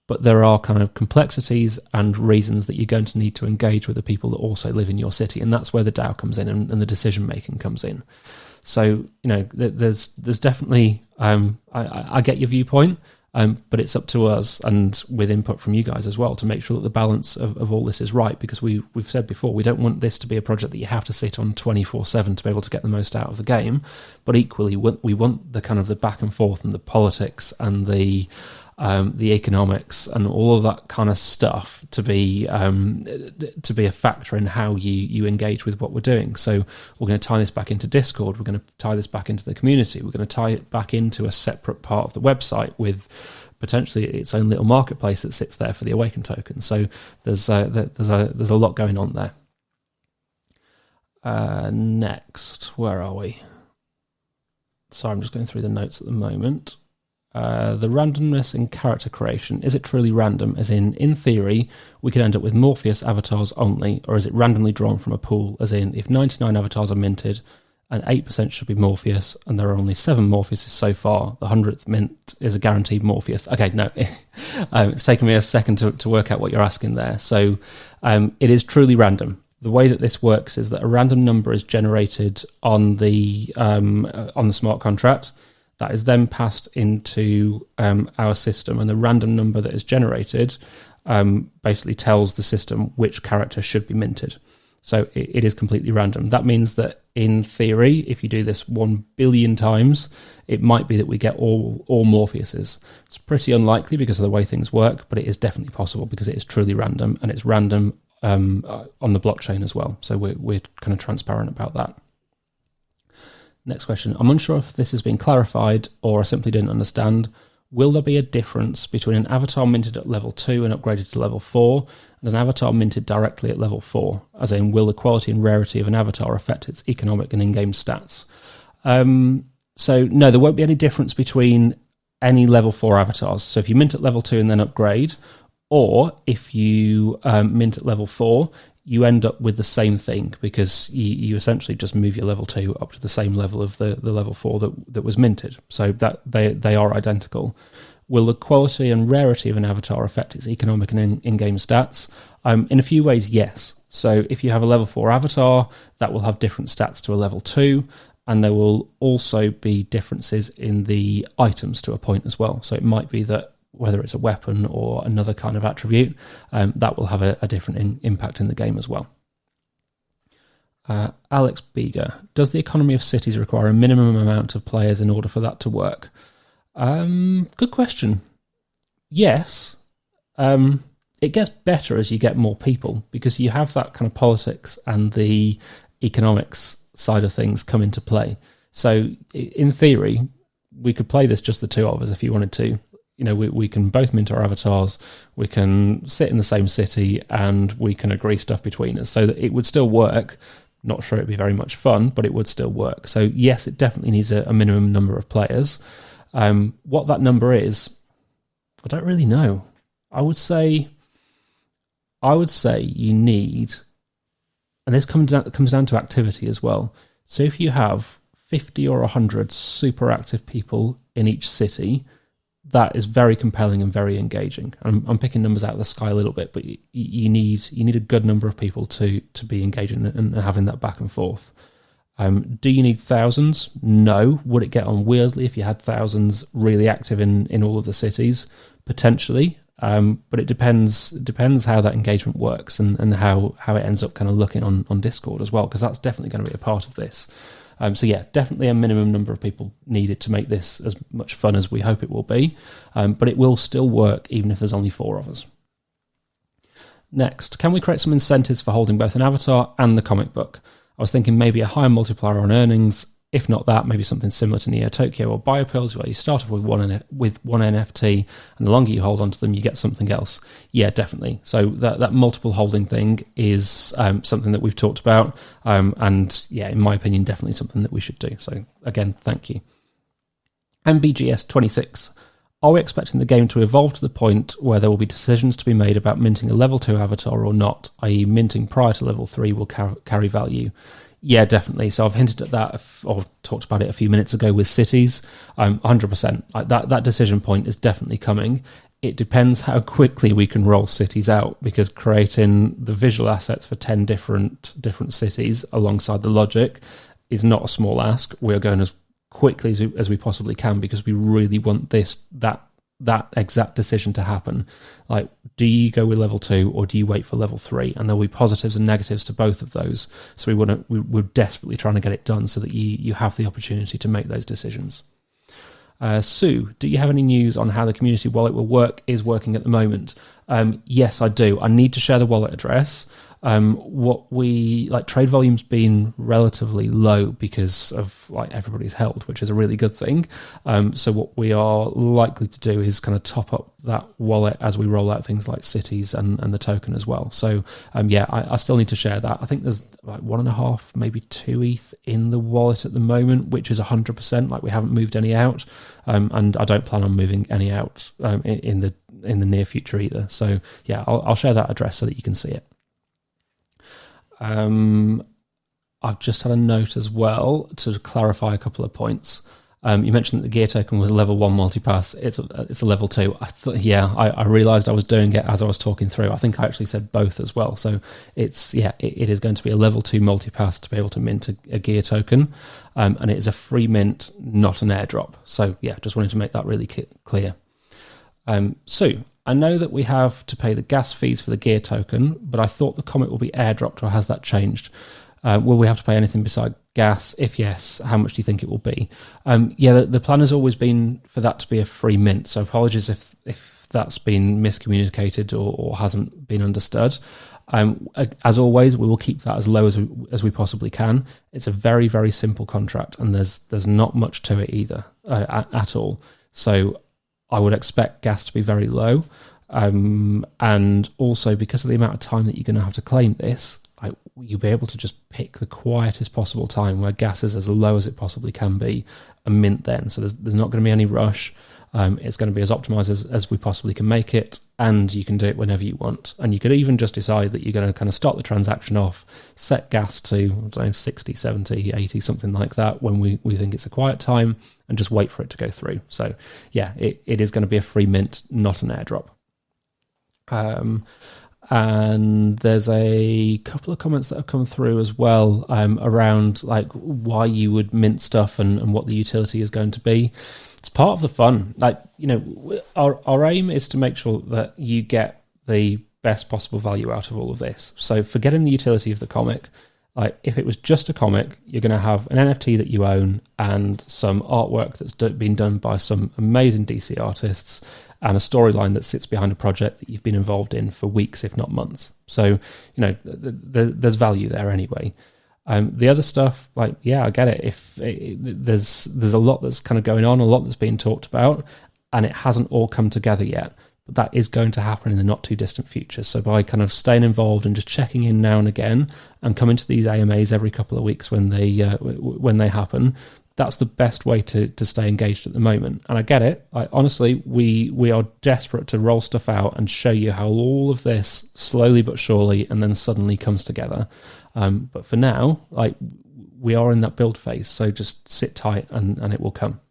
but there are kind of complexities and reasons that you're going to need to engage with the people that also live in your city, and that's where the DAO comes in and the decision-making comes in. So, there's definitely, I get your viewpoint, but it's up to us, and with input from you guys as well, to make sure that the balance of all this is right, because we've said before, we don't want this to be a project that you have to sit on 24/7 to be able to get the most out of the game, but equally we want the kind of the back and forth and the politics and the economics and all of that kind of stuff to be a factor in how you engage with what we're doing. So we're going to tie this back into Discord. We're going to tie this back into the community. We're going to tie it back into a separate part of the website with potentially its own little marketplace that sits there for the Awaken token. So there's a lot going on there. Next, where are we? Sorry, I'm just going through the notes at the moment. The randomness in character creation, is it truly random? As in theory, we could end up with Morpheus avatars only, or is it randomly drawn from a pool? As in, if 99 avatars are minted, and 8% should be Morpheus, and there are only 7 Morpheuses so far, the 100th mint is a guaranteed Morpheus. Okay, no, it's taken me a second to work out what you're asking there. So it is truly random. The way that this works is that a random number is generated on the smart contract. That is then passed into our system, and the random number that is generated basically tells the system which character should be minted. So it is completely random. That means that in theory, if you do this 1 billion times, it might be that we get all Morpheuses. It's pretty unlikely because of the way things work, but it is definitely possible because it is truly random, and it's random on the blockchain as well. So we're kind of transparent about that. Next question. I'm unsure if this has been clarified or I simply didn't understand. Will there be a difference between an avatar minted at level 2 and upgraded to level 4 and an avatar minted directly at level 4? As in, will the quality and rarity of an avatar affect its economic and in-game stats? So no, there won't be any difference between any level 4 avatars. So if you mint at level 2 and then upgrade, or if you mint at level 4, you end up with the same thing because you essentially just move your level 2 up to the same level of the level 4 that was minted. So that they are identical. Will the quality and rarity of an avatar affect its economic and in-game stats? In a few ways, yes. So if you have a level 4 avatar, that will have different stats to a level 2, and there will also be differences in the items to a point as well. So it might be that whether it's a weapon or another kind of attribute, that will have a different impact in the game as well. Alex Beeger, does the economy of cities require a minimum amount of players in order for that to work? Good question. Yes. It gets better as you get more people because you have that kind of politics and the economics side of things come into play. So in theory, we could play this just the two of us if you wanted to. We can both mint our avatars, we can sit in the same city, and we can agree stuff between us so that it would still work. Not sure it'd be very much fun, but it would still work. So yes, it definitely needs a minimum number of players. What that number is, I don't really know. I would say I would say you need, and this comes down to activity as well. So if you have 50 or 100 super active people in each city, that is very compelling and very engaging. I'm picking numbers out of the sky a little bit, but you need a good number of people to be engaging and having that back and forth. Do you need thousands? No. Would it get on weirdly if you had thousands really active in all of the cities? Potentially. But it depends how that engagement works and how it ends up kind of looking on Discord as well, because that's definitely going to be a part of this. So yeah, definitely a minimum number of people needed to make this as much fun as we hope it will be. But it will still work even if there's only 4 of us. Next, can we create some incentives for holding both an avatar and the comic book? I was thinking maybe a higher multiplier on earnings. If not that, maybe something similar to Neo Tokyo or Biopills, where you start off with one NFT, and the longer you hold onto them, you get something else. Yeah, definitely. So that multiple holding thing is something that we've talked about, and yeah, in my opinion, definitely something that we should do. So again, thank you. MBGS26. Are we expecting the game to evolve to the point where there will be decisions to be made about minting a level 2 avatar or not, i.e. minting prior to level 3 will carry value? Yeah, definitely. So I've hinted at that or talked about it a few minutes ago with cities. 100%. That decision point is definitely coming. It depends how quickly we can roll cities out, because creating the visual assets for 10 different cities alongside the logic is not a small ask. We're going as quickly as we possibly can, because we really want that exact decision to happen. Like, do you go with level 2 or do you wait for level 3? And there'll be positives and negatives to both of those. So we're desperately trying to get it done so that you have the opportunity to make those decisions. Sue, do you have any news on how the community wallet is working at the moment? Yes, I do. I need to share the wallet address. Trade volume's been relatively low because of everybody's held, which is a really good thing. So what we are likely to do is kind of top up that wallet as we roll out things like cities and the token as well. So I still need to share that. I think there's 1.5, maybe 2 ETH in the wallet at the moment, which is 100%. We haven't moved any out, and I don't plan on moving any out in the near future either. So yeah, I'll share that address so that you can see it. I've just had a note as well to clarify a couple of points. You mentioned that the gear token was a level 1 multipass. It's a level 2. I realised I was doing it as I was talking through. I think I actually said both as well. So it is going to be a level 2 multipass to be able to mint a gear token, and it is a free mint, not an airdrop. So yeah, just wanted to make that really clear. Sue, I know that we have to pay the gas fees for the gear token, but I thought the comet will be airdropped, or has that changed? Will we have to pay anything beside gas? If yes, how much do you think it will be? The plan has always been for that to be a free mint, so apologies if that's been miscommunicated or hasn't been understood. As always, we will keep that as low as we possibly can. It's a very, very simple contract, and there's not much to it either at all. So I would expect gas to be very low, and also because of the amount of time that you're going to have to claim this, you'll be able to just pick the quietest possible time where gas is as low as it possibly can be and mint then. So there's not going to be any rush. It's going to be as optimized as we possibly can make it, and you can do it whenever you want. And you could even just decide that you're going to kind of start the transaction off, set gas to 60, 70, 80, something like that when we think it's a quiet time, and just wait for it to go through. So yeah, it is going to be a free mint, not an airdrop. And there's a couple of comments that have come through as well around why you would mint stuff and what the utility is going to be. It's part of the fun. Our aim is to make sure that you get the best possible value out of all of this. So forgetting the utility of the comic, if it was just a comic, you're going to have an NFT that you own and some artwork that's been done by some amazing DC artists, and a storyline that sits behind a project that you've been involved in for weeks, if not months. So, there's value there anyway. The other stuff, I get it. There's a lot that's kind of going on, a lot that's being talked about, and it hasn't all come together yet. But that is going to happen in the not too distant future. So by kind of staying involved and just checking in now and again, and coming to these AMAs every couple of weeks when they happen, that's the best way to stay engaged at the moment. And I get it. Honestly, we are desperate to roll stuff out and show you how all of this slowly but surely and then suddenly comes together. But for now, we are in that build phase, so just sit tight and it will come.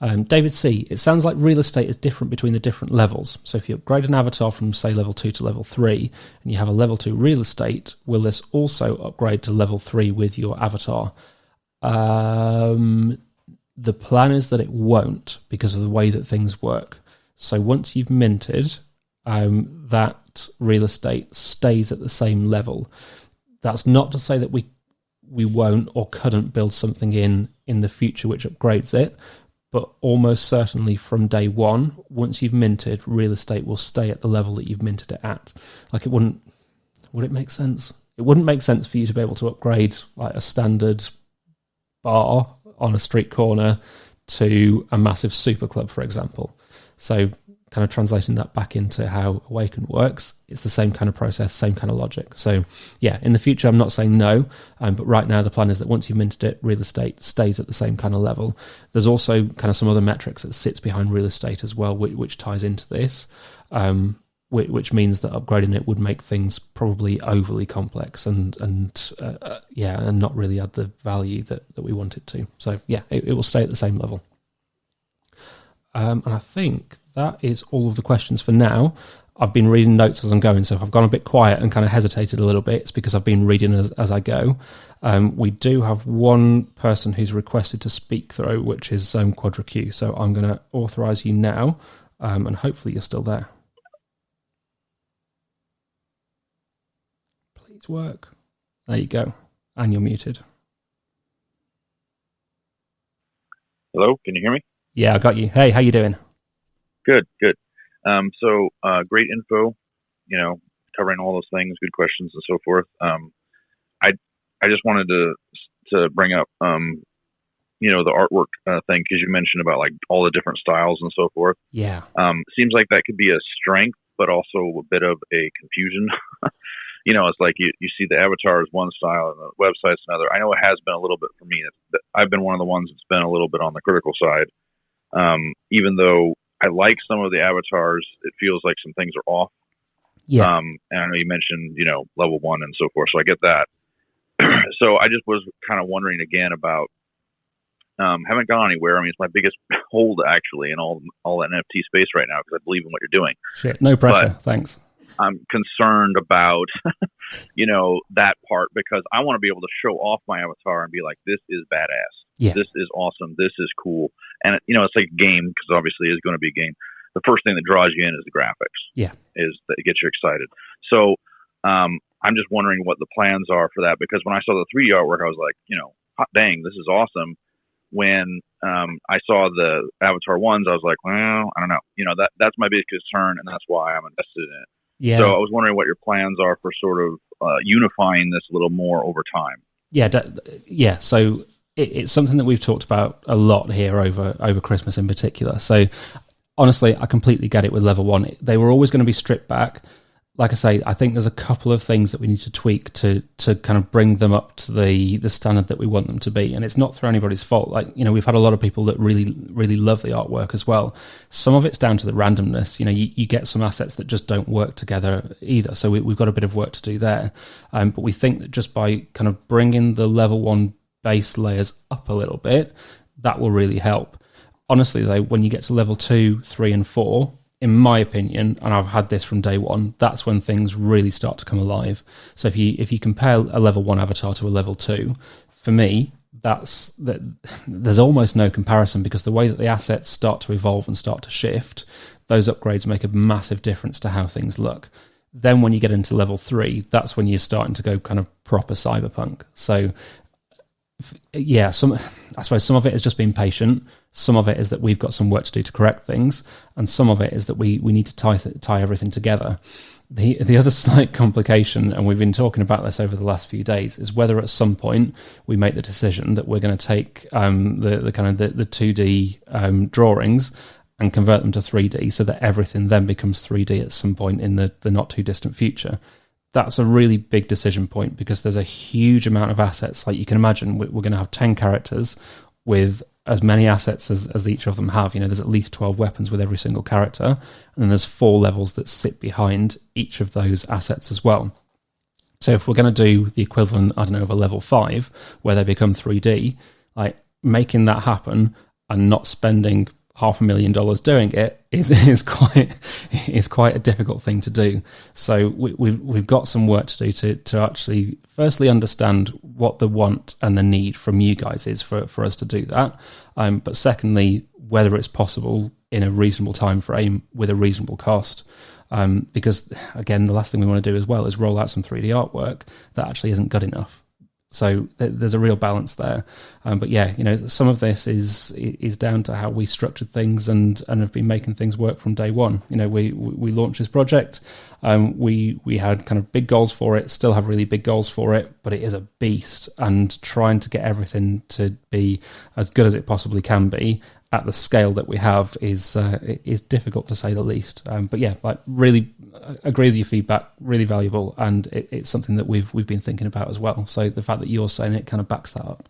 David C, it sounds like real estate is different between the different levels. So if you upgrade an avatar from, say, level 2 to level 3, and you have a level 2 real estate, will this also upgrade to level 3 with your avatar? The plan is that it won't, because of the way that things work. So once you've minted, that real estate stays at the same level. That's not to say that we won't or couldn't build something in the future which upgrades it, but almost certainly from day one, once you've minted, real estate will stay at the level that you've minted it at. Would it make sense? It wouldn't make sense for you to be able to upgrade like a standard bar on a street corner to a massive super club, for example. So kind of translating that back into how Awaken works, it's the same kind of process, same kind of logic. So yeah, in the future, I'm not saying no, but right now the plan is that once you've minted it, real estate stays at the same kind of level. There's also kind of some other metrics that sits behind real estate as well, which ties into this, which means that upgrading it would make things probably overly complex and not really add the value that we want it to. So yeah, it will stay at the same level. And I think that is all of the questions for now. I've been reading notes as I'm going, so if I've gone a bit quiet and kind of hesitated a little bit, it's because I've been reading as I go. We do have one person who's requested to speak though, which is QuadraQ. So I'm going to authorize you now, and hopefully you're still there. Please work. There you go. And you're muted. Hello, can you hear me? Yeah, I got you. Hey, how you doing? Good. So great info, covering all those things, good questions and so forth. I just wanted to bring up, the artwork thing, because you mentioned about like all the different styles and so forth. Yeah. Seems like that could be a strength, but also a bit of a confusion. It's like you see the avatar is one style and the website's another. I know it has been a little bit for me. I've been one of the ones that's been a little bit on the critical side. Even though I like some of the avatars, it feels like some things are off. Yeah. And I know you mentioned, level 1 and so forth. So I get that. So I just was kind of wondering again about, haven't gone anywhere. I mean, it's my biggest hold actually in all the NFT space right now, because I believe in what you're doing. Shit, no pressure. Thanks. I'm concerned about, that part, because I want to be able to show off my avatar and be like, this is badass. Yeah. This is awesome. This is cool. And, it's like a game, because obviously it's going to be a game. The first thing that draws you in is the graphics. Yeah. Is that it gets you excited. So I'm just wondering what the plans are for that, because when I saw the 3D artwork, I was like, hot dang, this is awesome. When I saw the Avatar ones, I was like, well, I don't know. That's my biggest concern, and that's why I'm invested in it. Yeah. So I was wondering what your plans are for sort of unifying this a little more over time. Yeah. So it's something that we've talked about a lot here over Christmas in particular. So honestly, I completely get it with level 1. They were always going to be stripped back. Like I say, I think there's a couple of things that we need to tweak to kind of bring them up to the standard that we want them to be. And it's not through anybody's fault. We've had a lot of people that really, really love the artwork as well. Some of it's down to the randomness. You get some assets that just don't work together either. So we've got a bit of work to do there. But we think that just by kind of bringing the level 1 base layers up a little bit, that will really help. Honestly, though, when you get to level 2, 3, and 4, in my opinion, and I've had this from day one, that's when things really start to come alive. So if you compare a level 1 avatar to a level 2, for me, there's almost no comparison, because the way that the assets start to evolve and start to shift, those upgrades make a massive difference to how things look. Then when you get into level 3, that's when you're starting to go kind of proper cyberpunk. So yeah, I suppose some of it is just being patient. Some of it is that we've got some work to do to correct things, and some of it is that we need to tie everything together. The other slight complication, and we've been talking about this over the last few days, is whether at some point we make the decision that we're going to take the 2D drawings and convert them to 3D, so that everything then becomes 3D at some point in the not too distant future. that's a really big decision point because there's a huge amount of assets. Like you can imagine, we're going to have 10 characters with as many assets as each of them have. There's at least 12 weapons with every single character, and then there's 4 levels that sit behind each of those assets as well. So if we're going to do the equivalent, I don't know, of a level 5 where they become 3D, like making that happen and not spending $500,000 doing it is quite a difficult thing to do. So we've got some work to do to actually firstly understand what the want and the need from you guys is for us to do that. But secondly, whether it's possible in a reasonable time frame with a reasonable cost. Because again, the last thing we want to do as well is roll out some 3D artwork that actually isn't good enough. So there's a real balance there. But yeah, some of this is down to how we structured things and have been making things work from day one. We launched this project. We had kind of big goals for it, still have really big goals for it, but it is a beast, and trying to get everything to be as good as it possibly can be at the scale that we have is difficult to say the least. But yeah, like really agree with your feedback, really valuable, and it's something that we've been thinking about as well. So the fact that you're saying it kind of backs that up.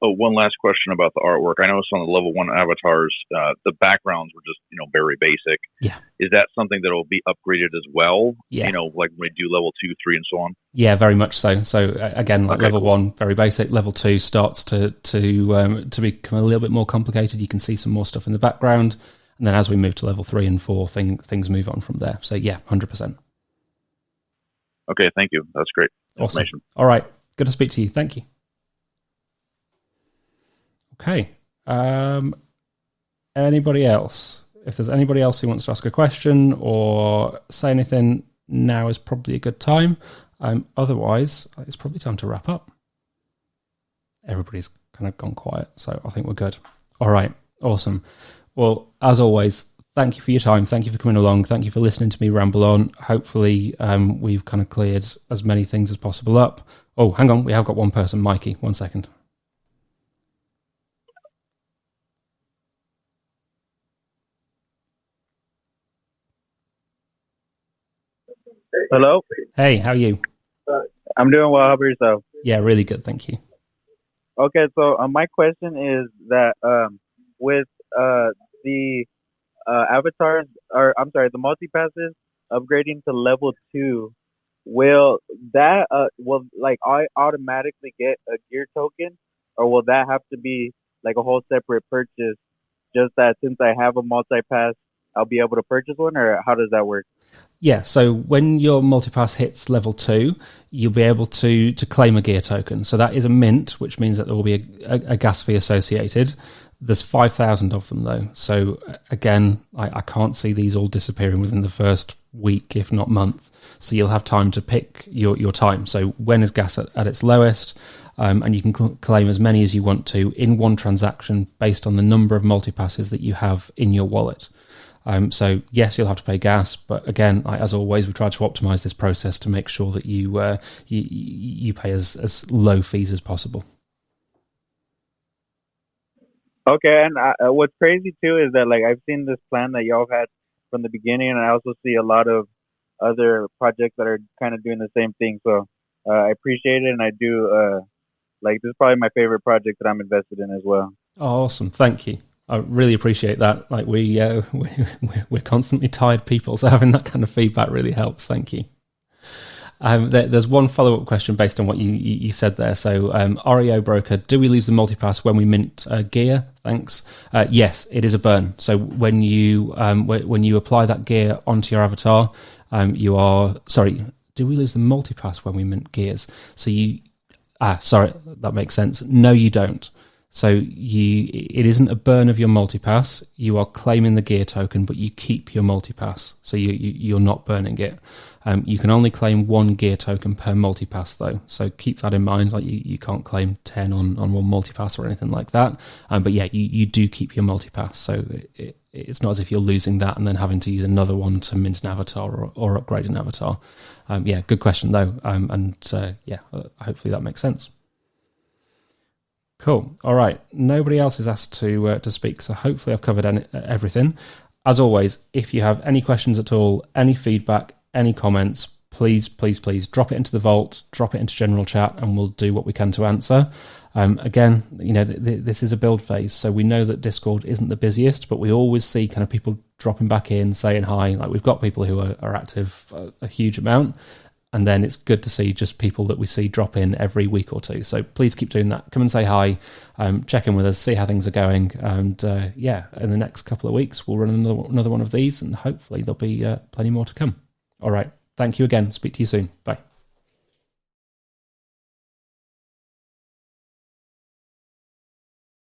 Oh, one last question about the artwork. I noticed on the level 1 avatars, the backgrounds were just, very basic. Yeah. Is that something that will be upgraded as well? Yeah. Like when we do level 2, 3, and so on? Yeah, very much so. So again, like level cool. 1, very basic. Level 2 starts to become a little bit more complicated. You can see some more stuff in the background. And then as we move to level 3 and 4, things move on from there. So yeah, 100%. Okay, thank you. That's great Awesome. information. All right. Good to speak to you. Thank you. Okay. Anybody else? If there's anybody else who wants to ask a question or say anything, now is probably a good time. Otherwise, it's probably time to wrap up. Everybody's kind of gone quiet, so I think we're good. All right. Awesome. Well, as always, thank you for your time. Thank you for coming along. Thank you for listening to me ramble on. Hopefully, we've kind of cleared as many things as possible up. Oh, hang on. We have got one person, Mikey. 1 second. Hello? Hey, how are you? I'm doing well. How about yourself? Yeah, really good. Thank you. Okay, so my question is that with the avatars, the multi-passes upgrading to level 2, will that, I automatically get a gear token, or will that have to be like a whole separate purchase, just that since I have a multi-pass, I'll be able to purchase one, or how does that work? Yeah, so when your multipass hits level 2, you'll be able to claim a gear token. So that is a mint, which means that there will be a gas fee associated. There's 5,000 of them, though. So again, I can't see these all disappearing within the first week, if not month. So you'll have time to pick your time. So when is gas at its lowest? And you can claim as many as you want to in one transaction based on the number of multipasses that you have in your wallet. So yes, you'll have to pay gas, but again, as always, we try to optimize this process to make sure that you pay as low fees as possible. Okay, and what's crazy too is that I've seen this plan that y'all had from the beginning, and I also see a lot of other projects that are kind of doing the same thing. So I appreciate it, and I do this is probably my favorite project that I'm invested in as well. Oh, awesome! Thank you. I really appreciate that. We're constantly tired people, so having that kind of feedback really helps. Thank you. There's one follow-up question based on what you said there. So, REO broker, do we lose the multipass when we mint gear? Thanks. Yes, it is a burn. So when you apply that gear onto your avatar, do we lose the multipass when we mint gears? So that makes sense. No, you don't. So it isn't a burn of your multipass. You are claiming the gear token, but you keep your multipass. So you're not burning it. You can only claim 1 gear token per multipass, though. So keep that in mind. You can't claim 10 on one multipass or anything like that. But yeah, you do keep your multipass. So it's not as if you're losing that and then having to use another one to mint an avatar or upgrade an avatar. Yeah, good question though. Hopefully that makes sense. Cool. All right. Nobody else is asked to speak, so hopefully I've covered everything. As always, if you have any questions at all, any feedback, any comments, please drop it into the vault, drop it into general chat, and we'll do what we can to answer. Again, this is a build phase, so we know that Discord isn't the busiest, but we always see kind of people dropping back in, saying hi. Like, we've got people who are active a huge amount, and then it's good to see just people that we see drop in every week or two. So please keep doing that. Come and say hi, check in with us, see how things are going, and in the next couple of weeks we'll run another one of these, and hopefully there'll be plenty more to come. All right, thank you again. Speak to you soon. Bye.